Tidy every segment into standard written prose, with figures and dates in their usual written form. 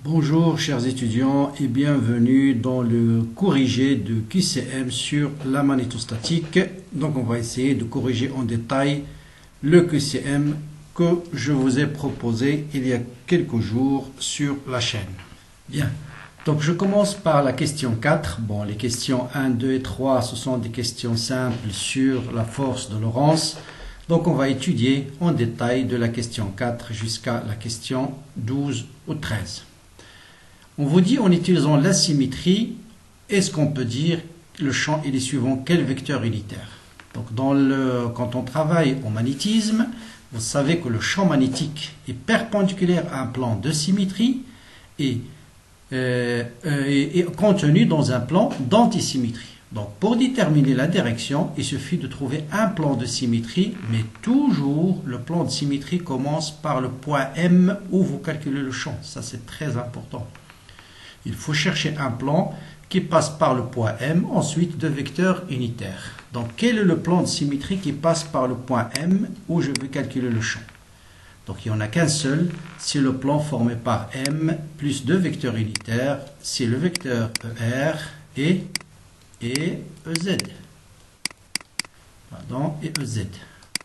Bonjour chers étudiants et bienvenue dans le corrigé de QCM sur la magnétostatique. Donc on va essayer de corriger en détail le QCM que je vous ai proposé il y a quelques jours sur la chaîne. Bien, donc je commence par la question 4. Bon, les questions 1, 2 et 3, ce sont des questions simples sur la force de Lorentz. Donc on va étudier en détail de la question 4 jusqu'à la question 12 ou 13. On vous dit en utilisant la symétrie, est-ce qu'on peut dire le champ il est suivant quel vecteur unitaire? Donc quand on travaille en magnétisme, vous savez que le champ magnétique est perpendiculaire à un plan de symétrie et contenu dans un plan d'antisymétrie. Donc pour déterminer la direction, il suffit de trouver un plan de symétrie, mais toujours le plan de symétrie commence par le point M où vous calculez le champ. Ça c'est très important. Il faut chercher un plan qui passe par le point M, ensuite deux vecteurs unitaires. Donc quel est le plan de symétrie qui passe par le point M où je vais calculer le champ? Donc il n'y en a qu'un seul, c'est le plan formé par M plus deux vecteurs unitaires, c'est le vecteur ER et EZ. Pardon, et EZ.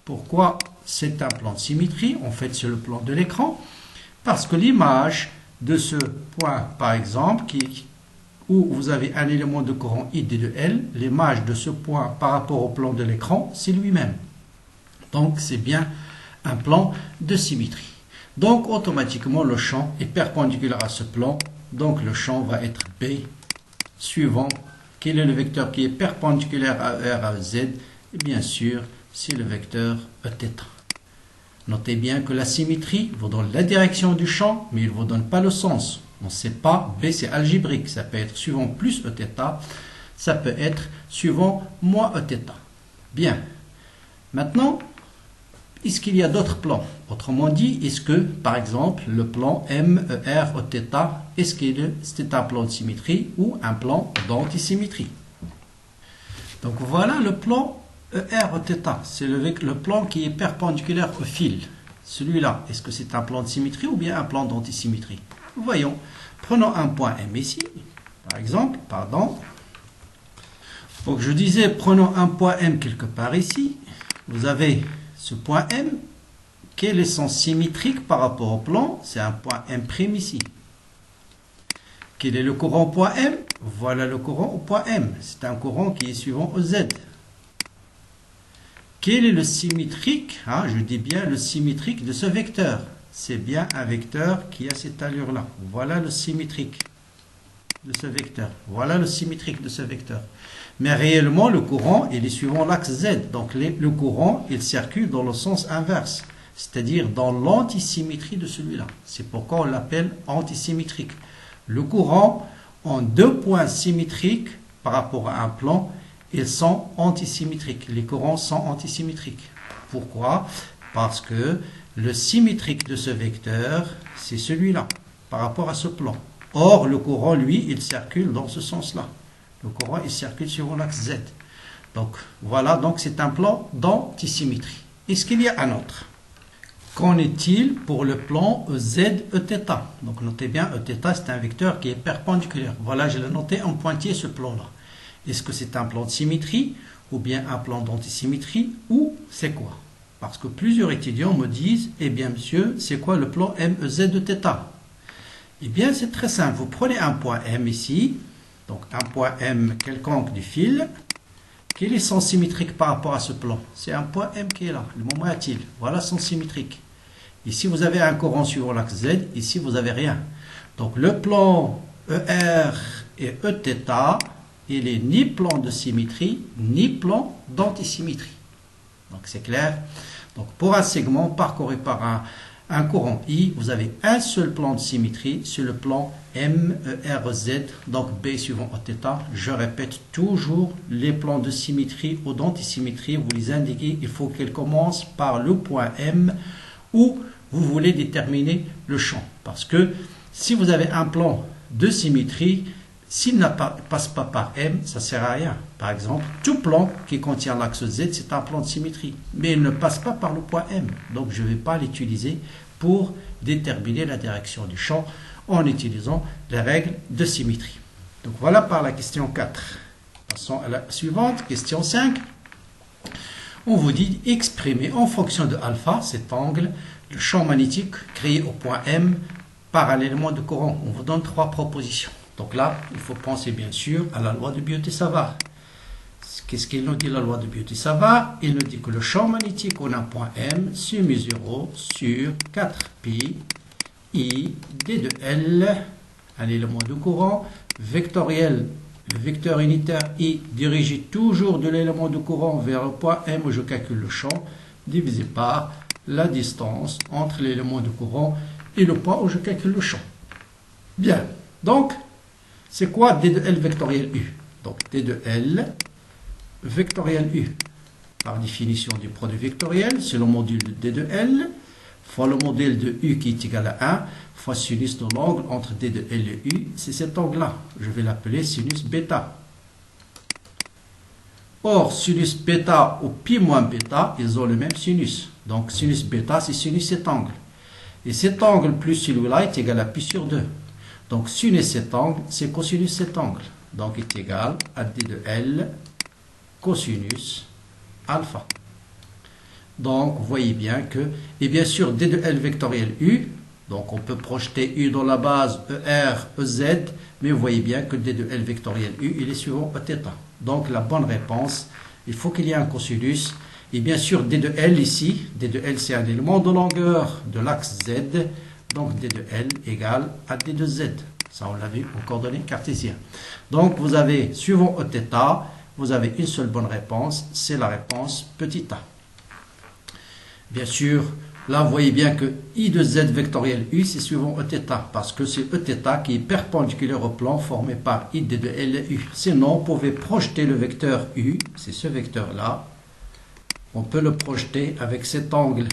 Pourquoi c'est un plan de symétrie? En fait, c'est le plan de l'écran, parce que l'image de ce point, par exemple, où vous avez un élément de courant I de L, l'image de ce point par rapport au plan de l'écran, c'est lui-même. Donc, c'est bien un plan de symétrie. Donc, automatiquement, le champ est perpendiculaire à ce plan. Donc, le champ va être B, suivant quel est le vecteur qui est perpendiculaire à R à Z. Et bien sûr, c'est le vecteur Eθ. Notez bien que la symétrie vous donne la direction du champ, mais il ne vous donne pas le sens. On ne sait pas, B c'est algébrique, ça peut être suivant plus Eθ, ça peut être suivant moins Eθ. Bien, maintenant, est-ce qu'il y a d'autres plans? Autrement dit, est-ce que, par exemple, le plan MER Eθ, est-ce que c'est un plan de symétrie ou un plan d'antisymétrie? Donc voilà le plan ER Eθ, c'est le plan qui est perpendiculaire au fil. Celui-là, est-ce que c'est un plan de symétrie ou bien un plan d'antisymétrie? Voyons, prenons un point M ici, par exemple, pardon. Donc je disais, prenons un point M quelque part ici. Vous avez ce point M, quel est son symétrique par rapport au plan? C'est un point M' ici. Quel est le courant au point M? Voilà le courant au point M. C'est un courant qui est suivant au Z. Quel est le symétrique? Je dis bien le symétrique de ce vecteur. C'est bien un vecteur qui a cette allure-là. Voilà le symétrique de ce vecteur. Voilà le symétrique de ce vecteur. Mais réellement, le courant, il est suivant l'axe Z. Donc le courant, il circule dans le sens inverse, c'est-à-dire dans l'antisymétrie de celui-là. C'est pourquoi on l'appelle antisymétrique. Le courant, en deux points symétriques par rapport à un plan, ils sont antisymétriques. Les courants sont antisymétriques. Pourquoi? Parce que le symétrique de ce vecteur, c'est celui-là, par rapport à ce plan. Or, le courant, lui, il circule dans ce sens-là. Le courant, il circule sur l'axe Z. Donc, voilà, donc c'est un plan d'antisymétrie. Est-ce qu'il y a un autre? Qu'en est-il pour le plan Z Eθ? Donc, notez bien, Eθ, c'est un vecteur qui est perpendiculaire. Voilà, je l'ai noté en pointillé, ce plan-là. Est-ce que c'est un plan de symétrie ou bien un plan d'antisymétrie ou c'est quoi? Parce que plusieurs étudiants me disent, eh bien monsieur, c'est quoi le plan MEZ de θ? Eh bien c'est très simple, vous prenez un point M ici, donc un point M quelconque du fil, quel est son symétrique par rapport à ce plan? C'est un point M qui est là, le moment a-t-il? Voilà son symétrique. Ici vous avez un courant sur l'axe Z, ici vous n'avez rien. Donc le plan ER et Eθ, il n'est ni plan de symétrie, ni plan d'antisymétrie. Donc c'est clair. Donc pour un segment parcouru par un courant I, vous avez un seul plan de symétrie, c'est le plan MERZ, donc B suivant Eθ. Je répète toujours, les plans de symétrie ou d'antisymétrie, vous les indiquez, il faut qu'ils commencent par le point M où vous voulez déterminer le champ. Parce que si vous avez un plan de symétrie, s'il ne passe pas par M, ça ne sert à rien. Par exemple, tout plan qui contient l'axe Z, c'est un plan de symétrie. Mais il ne passe pas par le point M. Donc, je ne vais pas l'utiliser pour déterminer la direction du champ. en utilisant les règles de symétrie. Donc voilà par la question 4. Passons à la suivante, question 5. On vous dit exprimer en fonction de alpha, cet angle, le champ magnétique créé au point M par un élément de courant. On vous donne 3 propositions. Donc là, il faut penser bien sûr à la loi de Biot-Savart. Qu'est-ce qu'il nous dit la loi de Biot-Savart? Il nous dit que le champ magnétique au point M c'est mu0 sur 4pi I d de L, un élément de courant, vectoriel, le vecteur unitaire I dirigé toujours de l'élément de courant vers le point M où je calcule le champ, divisé par la distance entre l'élément de courant et le point où je calcule le champ. Bien, donc, c'est quoi d de L vectoriel U? Donc, d de L vectoriel U, par définition du produit vectoriel, c'est le module de d de L, fois le modèle de U qui est égal à 1, fois sinus de l'angle entre d de L et U, c'est cet angle-là. Je vais l'appeler sinus bêta. Or, sinus bêta ou pi moins bêta, ils ont le même sinus. Donc, sinus bêta, c'est sinus cet angle. Et cet angle plus celui-là est égal à pi sur 2. Donc, sinus cet angle, c'est cosinus cet angle. Donc, est égal à d de L cosinus alpha. Donc, vous voyez bien que, et bien sûr, d de L vectoriel U, donc on peut projeter U dans la base ER, EZ, mais vous voyez bien que d de L vectoriel U, il est suivant Eθ. Donc, la bonne réponse, il faut qu'il y ait un cosinus. Et bien sûr, d de L ici, d de L c'est un élément de longueur de l'axe Z, donc d de L égale à d de Z. Ça, on l'a vu en coordonnées cartésiennes. Donc, vous avez, suivant Eθ, vous avez une seule bonne réponse, c'est la réponse petit a. Bien sûr, là, vous voyez bien que I de Z vectoriel U, c'est suivant Eθ, parce que c'est Eθ qui est perpendiculaire au plan formé par I de L et U. Sinon, on pouvait projeter le vecteur U, c'est ce vecteur-là, on peut le projeter avec cet angle.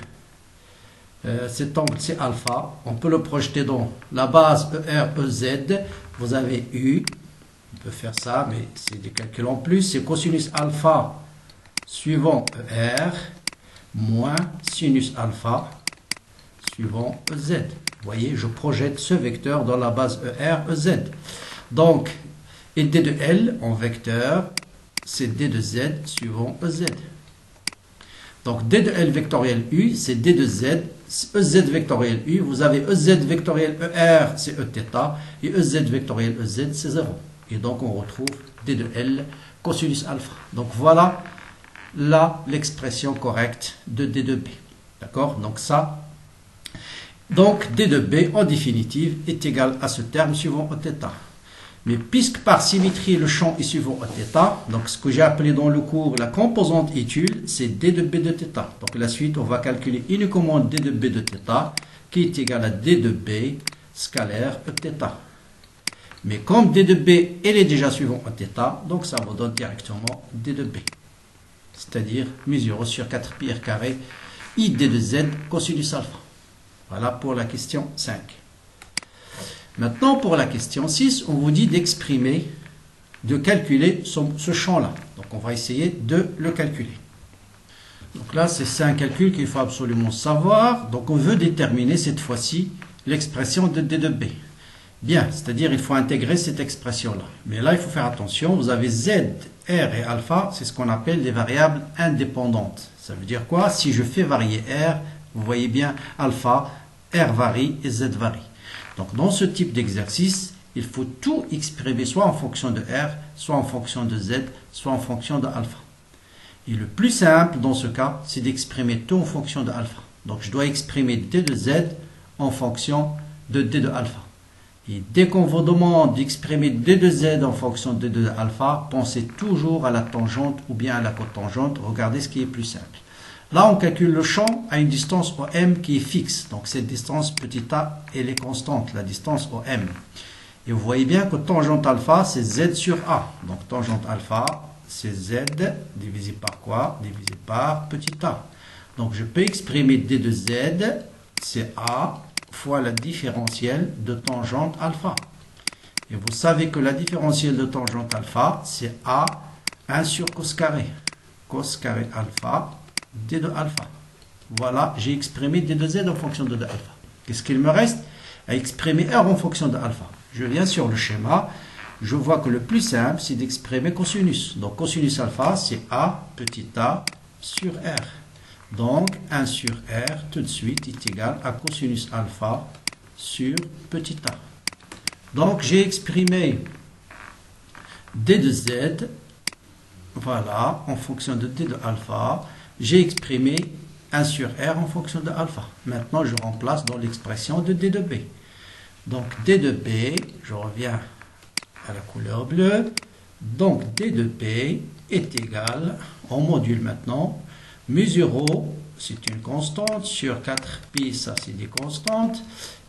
Cet angle, c'est alpha. On peut le projeter dans la base ER, EZ. Vous avez U. On peut faire ça, mais c'est des calculs en plus. C'est cosinus alpha suivant ER moins sinus alpha suivant EZ. Vous voyez, je projette ce vecteur dans la base ER, EZ. Donc, et d de L en vecteur, c'est d de Z suivant EZ. Donc, d de L vectoriel U, c'est d de Z, EZ vectoriel U. Vous avez EZ vectoriel ER, c'est Eθ, et EZ vectoriel EZ, c'est 0. Et donc, on retrouve d de L cosinus alpha. Donc, voilà là l'expression correcte de d de B. D'accord? Donc, ça. Donc, d de B, en définitive, est égal à ce terme suivant Eθ. Mais puisque par symétrie, le champ est suivant Eθ, donc ce que j'ai appelé dans le cours la composante étude, c'est d de B de θ. Donc la suite, on va calculer uniquement d de B de θ, qui est égal à d de B scalaire Eθ. Mais comme d de B, elle est déjà suivant Eθ, donc ça vous donne directement d de B. C'est-à-dire mu0 sur 4pi r carré, I d de Z cosinus alpha. Voilà pour la question 5. Maintenant, pour la question 6, on vous dit d'exprimer, de calculer ce champ-là. Donc, on va essayer de le calculer. Donc là, c'est un calcul qu'il faut absolument savoir. Donc, on veut déterminer cette fois-ci l'expression de d de B. Bien, c'est-à-dire il faut intégrer cette expression-là. Mais là, il faut faire attention. Vous avez Z, R et alpha, c'est ce qu'on appelle des variables indépendantes. Ça veut dire quoi? Si je fais varier R, vous voyez bien alpha, R varie et Z varie. Donc, dans ce type d'exercice, il faut tout exprimer soit en fonction de R, soit en fonction de Z, soit en fonction de alpha. Et le plus simple dans ce cas, c'est d'exprimer tout en fonction de alpha. Donc, je dois exprimer d de Z en fonction de d de alpha. Et dès qu'on vous demande d'exprimer d de Z en fonction de d de alpha, pensez toujours à la tangente ou bien à la cotangente. Regardez ce qui est plus simple. Là, on calcule le champ à une distance OM qui est fixe. Donc, cette distance petit a, elle est constante, la distance OM. Et vous voyez bien que tangente alpha, c'est Z sur A. Donc, tangente alpha, c'est Z divisé par quoi? Divisé par petit a. Donc, je peux exprimer d de Z, c'est A fois la différentielle de tangente alpha. Et vous savez que la différentielle de tangente alpha, c'est A 1 sur cos carré. Cos carré alpha d de alpha. Voilà, j'ai exprimé d de Z en fonction de alpha. Qu'est-ce qu'il me reste? à exprimer R en fonction de alpha. Je viens sur le schéma, je vois que le plus simple, c'est d'exprimer cosinus. Donc cosinus alpha, c'est A petit a sur R. Donc 1 sur R, tout de suite, est égal à cosinus alpha sur petit a. Donc j'ai exprimé d de z, voilà, en fonction de d de alpha. J'ai exprimé 1 sur R en fonction de alpha. Maintenant, je remplace dans l'expression de d de b. Donc d de b, je reviens à la couleur bleue. Donc d de b est égal, en module maintenant, mu 0, c'est une constante, sur 4pi, ça c'est des constantes.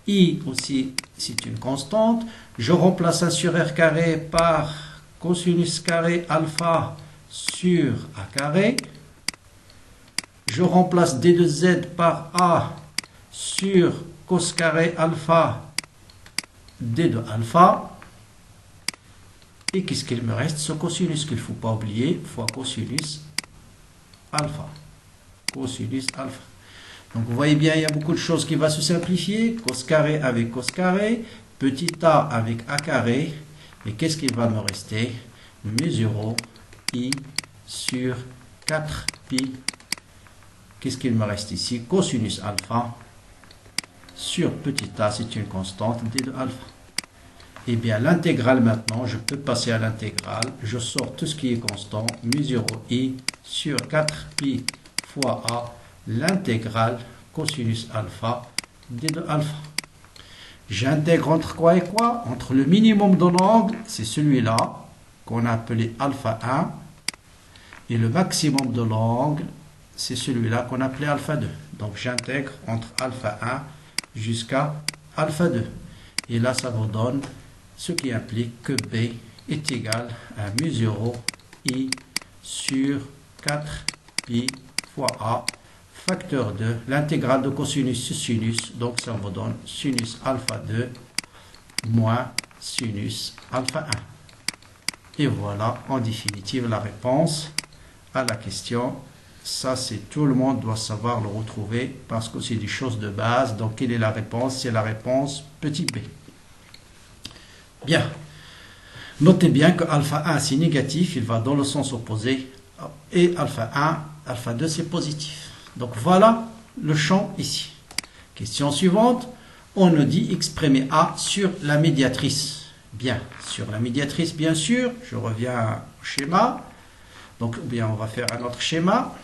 I aussi, c'est une constante. Je remplace 1 sur R carré par cosinus carré alpha sur A carré. Je remplace d de z par A sur cos carré alpha d de alpha. Et qu'est-ce qu'il me reste? Ce cosinus qu'il ne faut pas oublier, fois cosinus alpha. Cosinus alpha. Donc vous voyez bien, il y a beaucoup de choses qui vont se simplifier. Cos carré avec cos carré, petit a avec a carré. Et qu'est-ce qui va me rester? Mu 0 i sur 4pi. Qu'est-ce qu'il me reste ici? Cosinus alpha sur petit a, c'est une constante, d de alpha. Et bien l'intégrale maintenant, je peux passer à l'intégrale. Je sors tout ce qui est constant, mu 0 i sur 4pi fois a, l'intégrale cosinus alpha d de alpha. J'intègre entre quoi et quoi? Entre le minimum de l'angle, c'est celui-là, qu'on a appelé alpha 1, et le maximum de l'angle, c'est celui-là qu'on a appelé alpha 2. Donc j'intègre entre alpha 1 jusqu'à alpha 2. Et là, ça vous donne ce qui implique que B est égal à mu 0 i sur 4pi fois a, facteur 2, l'intégrale de cosinus sur sinus, donc ça vous donne sinus alpha 2 moins sinus alpha 1. Et voilà, en définitive, la réponse à la question. Ça, c'est tout le monde doit savoir le retrouver parce que c'est des choses de base. Donc, quelle est la réponse? C'est la réponse petit b. Bien. Notez bien que alpha 1, c'est négatif, il va dans le sens opposé. Et alpha 1, alpha 2, c'est positif. Donc, voilà le champ ici. Question suivante. On nous dit exprimer A sur la médiatrice. Bien, sur la médiatrice, bien sûr. Je reviens au schéma. Donc, bien, on va faire un autre schéma.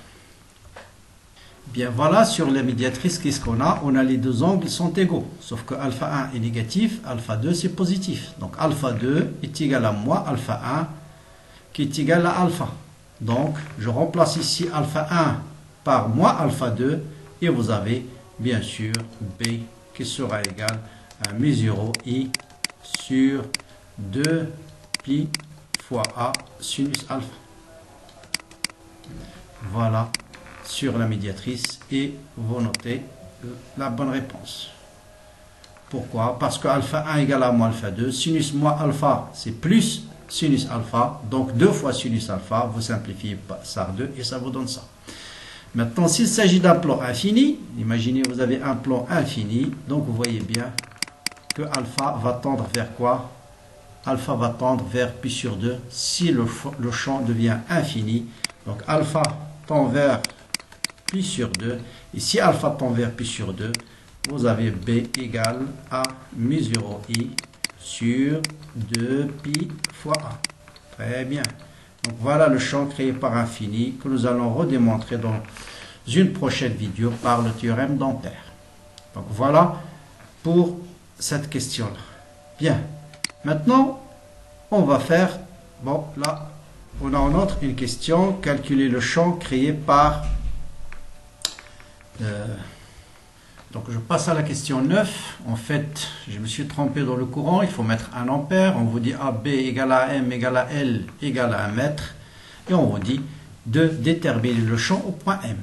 Bien, voilà, sur la médiatrice, qu'est-ce qu'on a? On a les deux angles, ils sont égaux. Sauf que alpha 1 est négatif, alpha 2, c'est positif. Donc, alpha 2 est égal à moins alpha 1, qui est égal à alpha. Donc, je remplace ici alpha 1 par moins alpha 2, et vous avez, bien sûr, B qui sera égal à mu 0 i sur 2 pi fois a sinus alpha. Voilà, sur la médiatrice, et vous notez la bonne réponse. Pourquoi? Parce que alpha 1 égale à moins alpha 2, sinus moins alpha, c'est plus sinus alpha, donc 2 fois sinus alpha, vous simplifiez ça par 2, et ça vous donne ça. Maintenant, s'il s'agit d'un plan infini, imaginez vous avez un plan infini, donc vous voyez bien que alpha va tendre vers quoi? Alpha va tendre vers pi sur 2 si le champ devient infini. Donc alpha tend vers pi sur 2. Et si alpha tend vers pi sur 2, vous avez B égale à mu 0 i sur 2 pi fois A. Très bien. Donc voilà le champ créé par infini que nous allons redémontrer dans une prochaine vidéo par le théorème d'Ampère. Donc voilà pour cette question-là. Bien. Maintenant, on va faire, bon là, on a en outre une question, calculer le champ créé par... donc je passe à la question 9. En fait, je me suis trompé dans le courant, il faut mettre 1 ampère. On vous dit AB égale à M égale à L égale à 1 mètre. Et on vous dit de déterminer le champ au point M.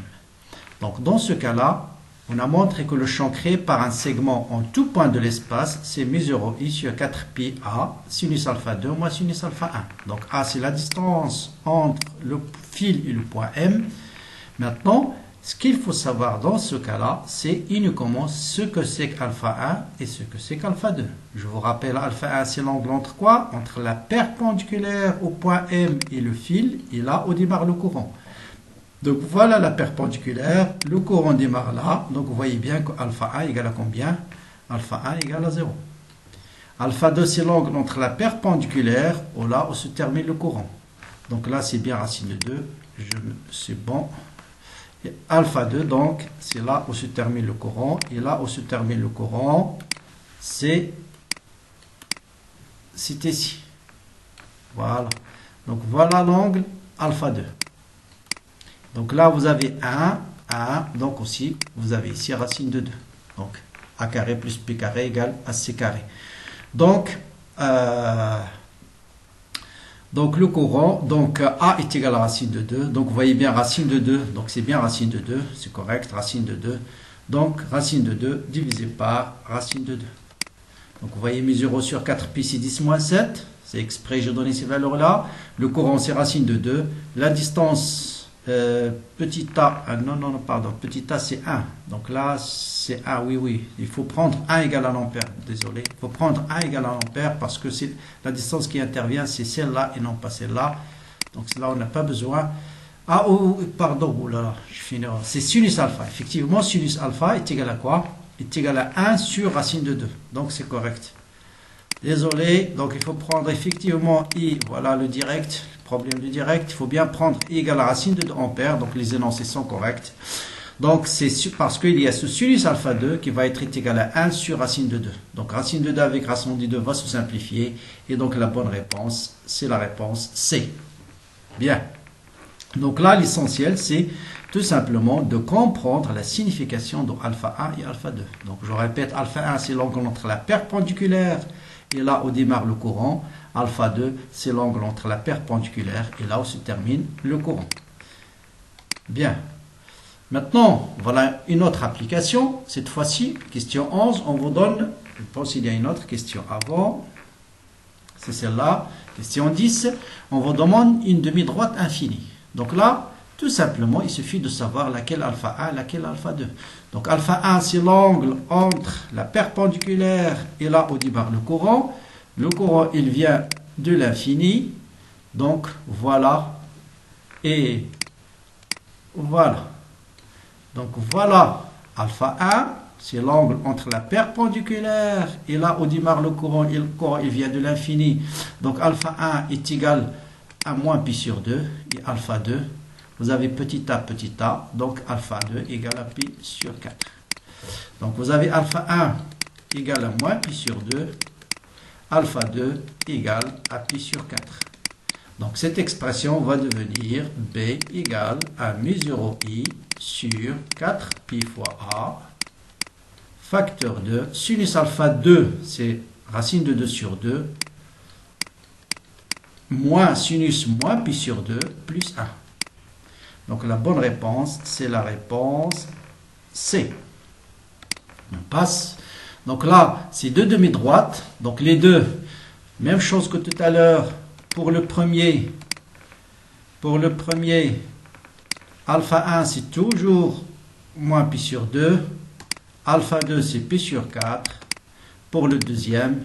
Donc dans ce cas-là, on a montré que le champ créé par un segment en tout point de l'espace, c'est mu 0 i sur 4 pi a, sinus alpha 2 moins sinus alpha 1. Donc A, c'est la distance entre le fil et le point M. Maintenant, Ce qu'il faut savoir dans ce cas-là, c'est uniquement ce que c'est qu'alpha 1 et ce que c'est qu'alpha 2. Je vous rappelle, alpha 1, c'est l'angle entre quoi? Entre la perpendiculaire au point M et le fil, et là, où démarre le courant. Donc voilà la perpendiculaire, le courant démarre là, donc vous voyez bien que alpha 1 égale à combien? Alpha 1 égale à 0. Alpha 2, c'est l'angle entre la perpendiculaire ou là où se termine le courant. Donc là, c'est bien racine de 2, c'est bon. Et alpha 2, donc, c'est là où se termine le courant, et là où se termine le courant, c'est ici. Voilà. Donc voilà l'angle alpha 2. Donc là, vous avez 1, donc aussi, vous avez ici racine de 2. Donc, a carré plus b carré égale à c carré. Donc le courant, donc A est égal à racine de 2. Donc, vous voyez bien racine de 2. Donc, c'est bien racine de 2. C'est correct, racine de 2. Donc, racine de 2 divisé par racine de 2. Donc, vous voyez mes 0 sur 4 pi, c'est 10 moins 7. C'est exprès, j'ai donné ces valeurs-là. Le courant, c'est racine de 2. La distance, petit a, petit a, c'est 1. Donc là, c'est 1, oui. Il faut prendre 1 égale à l'ampère. Désolé. Il faut prendre 1 égale à l'ampère parce que c'est la distance qui intervient, c'est celle-là et non pas celle-là. Donc là, on n'a pas besoin. Ah, pardon, oh là là, je finis. C'est sinus alpha. Effectivement, sinus alpha est égal à quoi? Est égal à 1 sur racine de 2. Donc c'est correct. Désolé, donc il faut prendre effectivement I, voilà le direct, problème de direct, il faut bien prendre I égale à racine de 2 ampères, donc les énoncés sont corrects. Donc c'est parce qu'il y a ce sinus alpha 2 qui va être égal à 1 sur racine de 2. Donc racine de 2 avec racine de 2 va se simplifier, et donc la bonne réponse, c'est la réponse C. Bien. Donc là, l'essentiel, c'est tout simplement de comprendre la signification de alpha 1 et alpha 2. Donc je répète, alpha 1, c'est l'angle entre la perpendiculaire et là où démarre le courant. Alpha 2, c'est l'angle entre la perpendiculaire et là où se termine le courant. Bien. Maintenant, voilà une autre application. Cette fois-ci, question 11, on vous donne, je pense qu'il y a une autre question avant. C'est celle-là. Question 10, on vous demande une demi-droite infinie. Donc là, tout simplement, il suffit de savoir laquelle alpha 1 et laquelle alpha 2. Donc alpha 1, c'est l'angle entre la perpendiculaire et là où démarre le courant. Le courant, il vient de l'infini. Donc voilà. Et voilà. Donc voilà alpha 1, c'est l'angle entre la perpendiculaire et là où démarre le courant, et le courant, il vient de l'infini. Donc alpha 1 est égal à moins pi sur 2 et alpha 2. Vous avez petit a, donc alpha 2 égale à pi sur 4. Donc vous avez alpha 1 égale à moins pi sur 2, alpha 2 égale à pi sur 4. Donc cette expression va devenir b égale à mu 0 i sur 4 pi fois a, facteur 2, sinus alpha 2, c'est racine de 2 sur 2, moins sinus moins pi sur 2, plus 1. Donc la bonne réponse, c'est la réponse C. On passe. Donc là, c'est deux demi-droites. Donc les deux, même chose que tout à l'heure. Pour le premier, alpha 1, c'est toujours moins pi sur 2. Alpha 2, c'est pi sur 4. Pour le deuxième,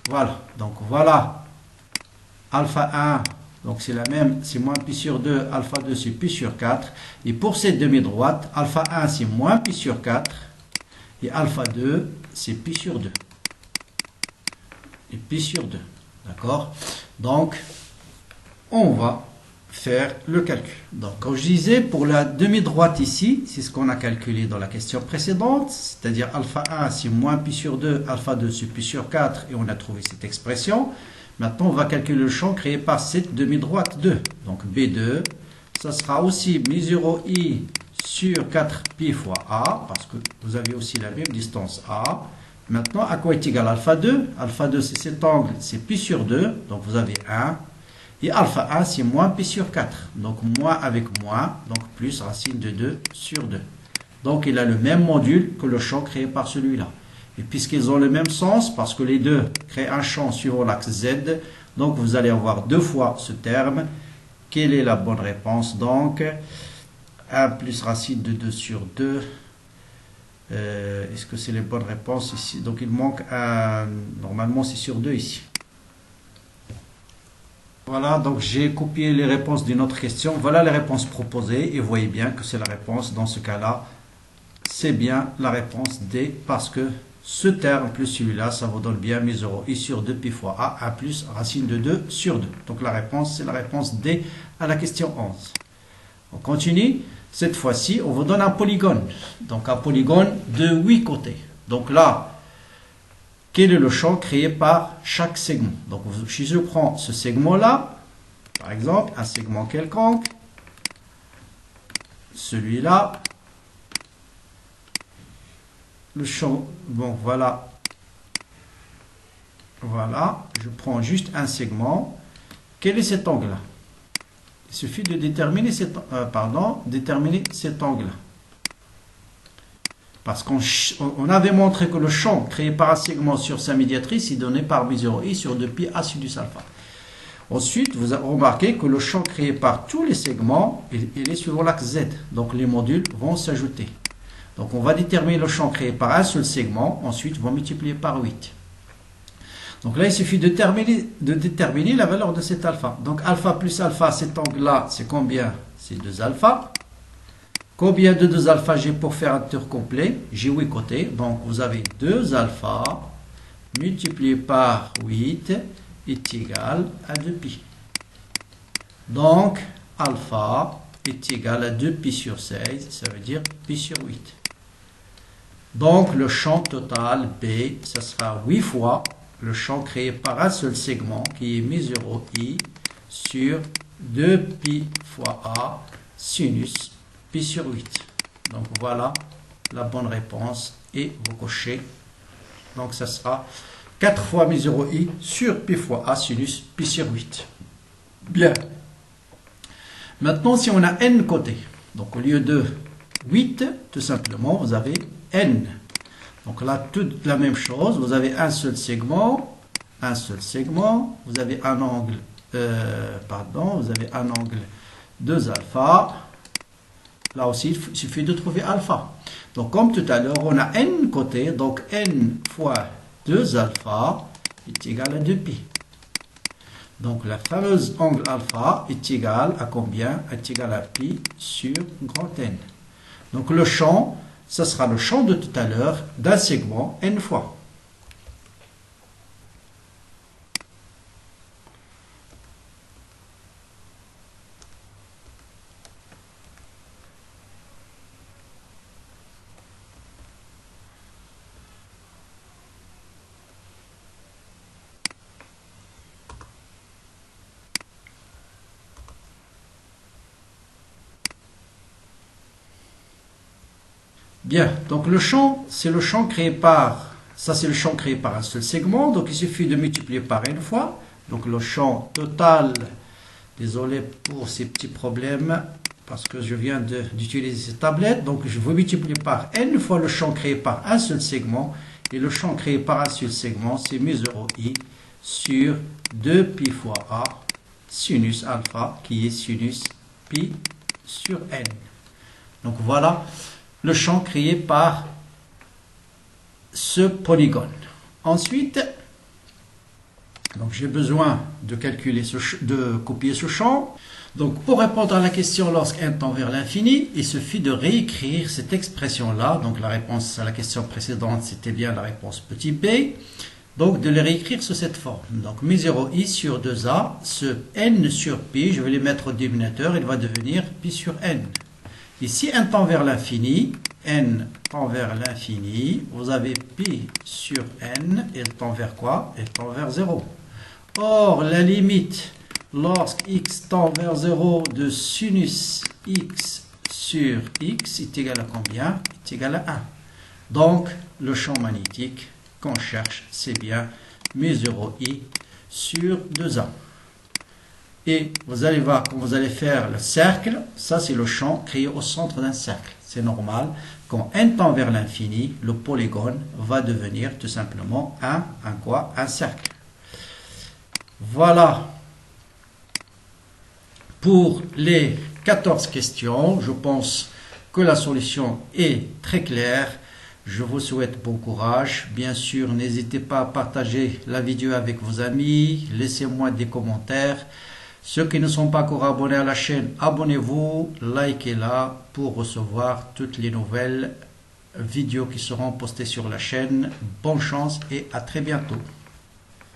voilà. Donc voilà, alpha 1, donc c'est la même, c'est moins pi sur 2, alpha 2 c'est pi sur 4. Et pour cette demi-droite, alpha 1 c'est moins pi sur 4. Et alpha 2 c'est pi sur 2. Et pi sur 2. D'accord? Donc, on va faire le calcul. Donc, comme je disais, pour la demi-droite ici, c'est ce qu'on a calculé dans la question précédente, c'est-à-dire alpha 1 c'est moins pi sur 2, alpha 2 c'est pi sur 4, et on a trouvé cette expression. Maintenant, on va calculer le champ créé par cette demi-droite 2. Donc, B2, ça sera aussi mu 0i sur 4pi fois A, parce que vous avez aussi la même distance A. Maintenant, à quoi est égal alpha 2? Alpha 2, c'est cet angle, c'est pi sur 2, donc vous avez 1. Et alpha 1, c'est moins pi sur 4. Donc, moins avec moins, donc plus racine de 2 sur 2. Donc, il a le même module que le champ créé par celui-là. Et puisqu'ils ont le même sens, parce que les deux créent un champ suivant l'axe Z, donc vous allez avoir deux fois ce terme. Quelle est la bonne réponse? Donc, 1 plus racine de 2 sur 2. Est-ce que c'est les bonnes réponses ici? Donc il manque un... Normalement c'est sur 2 ici. Voilà, donc j'ai copié les réponses d'une autre question. Voilà les réponses proposées. Et vous voyez bien que c'est la réponse. Dans ce cas-là, c'est bien la réponse D. Parce que ce terme plus celui-là, ça vous donne bien mes 0 i sur 2 pi fois a, 1 plus racine de 2 sur 2. Donc la réponse, c'est la réponse D à la question 11. On continue. Cette fois-ci, on vous donne un polygone. Donc un polygone de 8 côtés. Donc là, quel est le champ créé par chaque segment? Donc si je prends ce segment-là, par exemple, un segment quelconque, celui-là, le champ, bon voilà, voilà, je prends juste un segment. Quel est cet angle-là? Il suffit de déterminer déterminer cet angle-là. Parce qu'on avait montré que le champ créé par un segment sur sa médiatrice est donné par B0i sur 2pi a sinus alpha. Ensuite, vous avez remarqué que le champ créé par tous les segments, il est suivant l'axe Z. Donc les modules vont s'ajouter. Donc on va déterminer le champ créé par un seul segment. Ensuite, on va multiplier par 8. Donc là, il suffit de déterminer la valeur de cet alpha. Donc alpha plus alpha, cet angle-là, c'est combien? C'est 2 alpha. Combien de 2 alpha j'ai pour faire un tour complet? J'ai 8 côtés. Donc vous avez 2 alpha multiplié par 8 est égal à 2pi. Donc alpha est égal à 2pi sur 16. Ça veut dire pi sur 8. Donc le champ total B, ça sera 8 fois le champ créé par un seul segment qui est μ0i sur 2pi fois a sinus pi sur 8. Donc voilà la bonne réponse et vous cochez. Donc ça sera 4 fois μ0i sur pi fois a sinus pi sur 8. Bien. Maintenant si on a n côtés, donc au lieu de 8, tout simplement vous avez n. Donc là, toute la même chose, vous avez un seul segment, vous avez un angle, vous avez un angle 2 alpha. Là aussi, il suffit de trouver alpha. Donc comme tout à l'heure, on a n côtés, donc n fois 2 alpha est égal à 2pi. Donc la fameuse angle alpha est égal à combien? Est égal à pi sur grand N. Donc le champ, ça sera le champ de tout à l'heure d'un segment n fois. Bien, donc le champ, c'est le champ créé par, ça c'est le champ créé par un seul segment, donc il suffit de multiplier par n fois. Donc le champ total, désolé pour ces petits problèmes, parce que je viens d'utiliser cette tablette, donc je vais multiplier par n fois le champ créé par un seul segment, et le champ créé par un seul segment, c'est μ0i sur 2pi fois a sinus alpha, qui est sinus pi sur n. Donc voilà le champ créé par ce polygone. Ensuite, donc j'ai besoin de calculer de copier ce champ. Donc pour répondre à la question lorsqu'n tend vers l'infini, il suffit de réécrire cette expression-là. Donc la réponse à la question précédente, c'était bien la réponse petit b. Donc de les réécrire sous cette forme. Donc μ0i sur 2a, ce n sur pi, je vais les mettre au dénominateur, il va devenir pi sur n. Ici, n tend vers l'infini, vous avez pi sur n, elle tend vers quoi? Elle tend vers 0. Or, la limite, lorsque x tend vers 0 de sinus x sur x est égal à combien? Est égal à 1. Donc, le champ magnétique qu'on cherche, c'est bien μ0i sur 2a. Et vous allez voir, quand vous allez faire le cercle, ça c'est le champ créé au centre d'un cercle. C'est normal, quand n tend vers l'infini, le polygone va devenir tout simplement un cercle. Voilà pour les 14 questions. Je pense que la solution est très claire. Je vous souhaite bon courage. Bien sûr, n'hésitez pas à partager la vidéo avec vos amis. Laissez-moi des commentaires. Ceux qui ne sont pas encore abonnés à la chaîne, abonnez-vous, likez-la pour recevoir toutes les nouvelles vidéos qui seront postées sur la chaîne. Bonne chance et à très bientôt.